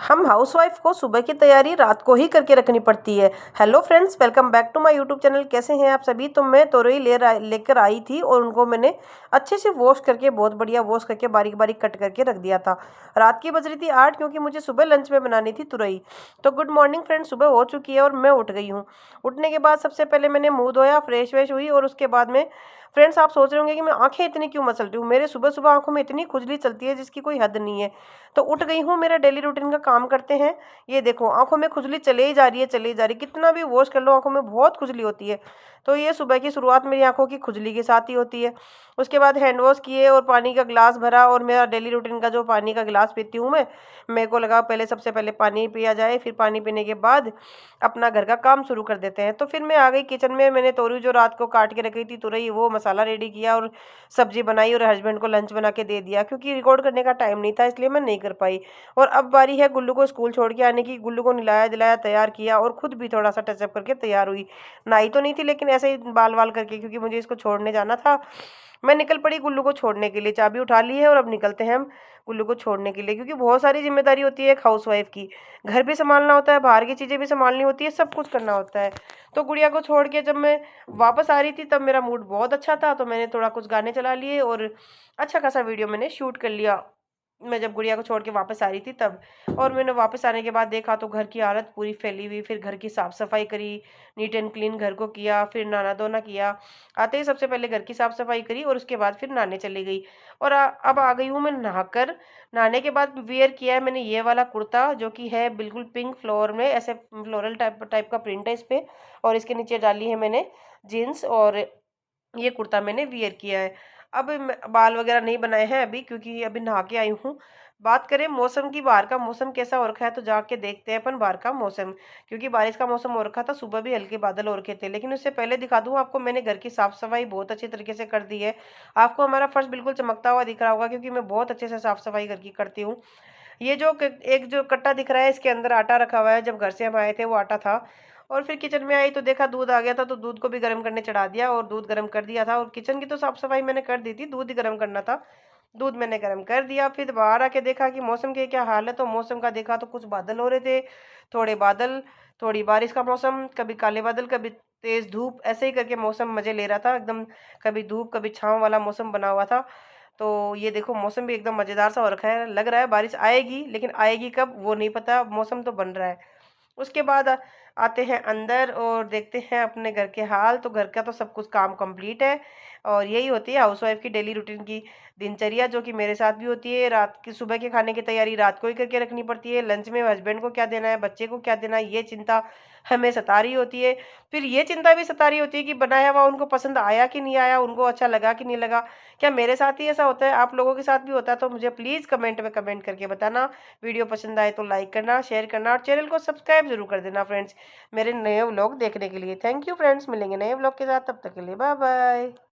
हम हाउसवाइफ को सुबह की तैयारी रात को ही करके रखनी पड़ती है। Hello friends, welcome back to my YouTube channel. कैसे हैं आप सभी। तो मैं तोरई लेकर आई थी और उनको मैंने अच्छे से वॉश करके, बहुत बढ़िया वॉश करके बारीक बारीक कट करके रख दिया था। रात की बज रही थी 8, क्योंकि मुझे सुबह लंच में बनानी थी तुरई। तो गुड मॉर्निंग फ्रेंड्स, सुबह हो चुकी है और मैं उठ गई हूँ। उठने के बाद सबसे पहले मैंने मुँह धोया, फ्रेश व्रेश हुई और उसके बाद में फ्रेंड्स, आप सोच रहे होंगे कि मैं आंखें इतनी क्यों मसल रही हूँ। मेरे सुबह सुबह आंखों में इतनी खुजली चलती है जिसकी कोई हद नहीं है। तो उठ गई हूँ, मेरा डेली रूटीन का काम करते हैं। ये देखो, आंखों में खुजली चले ही जा रही है, चले ही जा रही है। कितना भी वॉश कर लो आंखों में बहुत खुजली होती है। तो ये सुबह की शुरुआत मेरी आंखों की खुजली के साथ ही होती है। उसके बाद हैंड वॉश किए और पानी का गिलास भरा, और मेरा डेली रूटीन का जो पानी का गिलास पीती हूँ मैं, मेरे को लगा पहले सबसे पहले पानी पिया जाए, फिर पानी पीने के बाद अपना घर का काम शुरू कर देते हैं। तो फिर मैं आ गई किचन में। मैंने तोरी जो रात को काट के रखी थी तुरई, वो मसाला रेडी किया और सब्जी बनाई और हस्बैंड को लंच बना के दे दिया, क्योंकि रिकॉर्ड करने का टाइम नहीं था इसलिए मैं नहीं कर पाई। और अब बारी है गुल्लू को स्कूल छोड़ के आने की। गुल्लू को नहलाया दिलाया, तैयार किया और खुद भी थोड़ा सा टचअप करके तैयार हुई। नहाई तो नहीं थी, लेकिन ऐसे ही बाल वाल करके, क्योंकि मुझे इसको छोड़ने जाना था। मैं निकल पड़ी गुल्लू को छोड़ने के लिए। चाबी उठा ली है और अब निकलते हैं हम गुल्लू को छोड़ने के लिए, क्योंकि बहुत सारी जिम्मेदारी होती है एक हाउसवाइफ की। घर भी संभालना होता है, बाहर की चीज़ें भी संभालनी होती है, सब कुछ करना होता है। तो गुड़िया को छोड़ के जब मैं वापस आ रही थी तब मेरा मूड बहुत अच्छा था, तो मैंने थोड़ा कुछ गाने चला लिए और अच्छा खासा वीडियो मैंने शूट कर लिया। मैं जब गुड़िया को छोड़ के वापस आ रही थी तब। और मैंने वापस आने के बाद देखा तो घर की हालत पूरी फैली हुई। फिर घर की साफ सफाई करी, नीट एंड क्लीन घर को किया, फिर नहाना धोना किया। आते ही सबसे पहले घर की साफ सफाई करी और उसके बाद फिर नहाने चली गई। और अब आ गई हूँ मैं नहाकर। नहाने के बाद वेयर किया है मैंने ये वाला कुर्ता, जो कि है बिल्कुल पिंक फ्लोर में, ऐसे फ्लोरल टाइप का प्रिंट है इस पे। और इसके नीचे डाली है मैंने जीन्स, और ये कुर्ता मैंने वियर किया है। अब बाल वगैरह नहीं बनाए हैं अभी, क्योंकि अभी नहा के आई हूँ। बात करें मौसम की, बाहर का मौसम कैसा हो रखा है, तो जाके देखते हैं अपन बाहर का मौसम। क्योंकि बारिश का मौसम हो रखा था, सुबह भी हल्के बादल हो रखे थे। लेकिन उससे पहले दिखा दूं आपको, मैंने घर की साफ सफाई बहुत अच्छे तरीके से कर दी है। आपको हमारा फर्श बिल्कुल चमकता हुआ दिख रहा होगा, क्योंकि मैं बहुत अच्छे से साफ सफाई घर की करती हूँ। ये जो एक जो कट्टा दिख रहा है, इसके अंदर आटा रखा हुआ है। जब घर से हम आए थे वो आटा था। और फिर किचन में आई तो देखा दूध आ गया था, तो दूध को भी गर्म करने चढ़ा दिया और दूध गर्म कर दिया था। और किचन की तो साफ सफाई मैंने कर दी थी, दूध ही गर्म करना था। दूध मैंने गर्म कर दिया। फिर बाहर आके देखा कि मौसम के क्या हाल है, तो मौसम का देखा तो कुछ बादल हो रहे थे। थोड़े बादल, थोड़ी बारिश का मौसम, कभी काले बादल, कभी तेज धूप, ऐसे ही करके मौसम मजे ले रहा था एकदम। कभी धूप कभी छांव वाला मौसम बना हुआ था। तो ये देखो, मौसम भी एकदम मजेदार सा हो रखा है। लग रहा है बारिश आएगी, लेकिन आएगी कब वो नहीं पता। मौसम तो बन रहा है। उसके बाद आते हैं अंदर और देखते हैं अपने घर के हाल। तो घर का तो सब कुछ काम कंप्लीट है। और यही होती है हाउसवाइफ की डेली रूटीन की दिनचर्या, जो कि मेरे साथ भी होती है। रात की सुबह के खाने की तैयारी रात को ही करके रखनी पड़ती है। लंच में हस्बैंड को क्या देना है, बच्चे को क्या देना है, ये चिंता हमें सता रही होती है। फिर ये चिंता भी सता रही होती है कि बनाया हुआ उनको पसंद आया कि नहीं आया, उनको अच्छा लगा कि नहीं लगा। क्या मेरे साथ ही ऐसा होता है, आप लोगों के साथ भी होता है? तो मुझे प्लीज़ कमेंट में कमेंट करके बताना। वीडियो पसंद आए तो लाइक करना, शेयर करना और चैनल को सब्सक्राइब जरूर कर देना फ्रेंड्स, मेरे नए व्लॉग देखने के लिए। थैंक यू फ्रेंड्स, मिलेंगे नए व्लॉग के साथ, तब तक के लिए बाय बाय।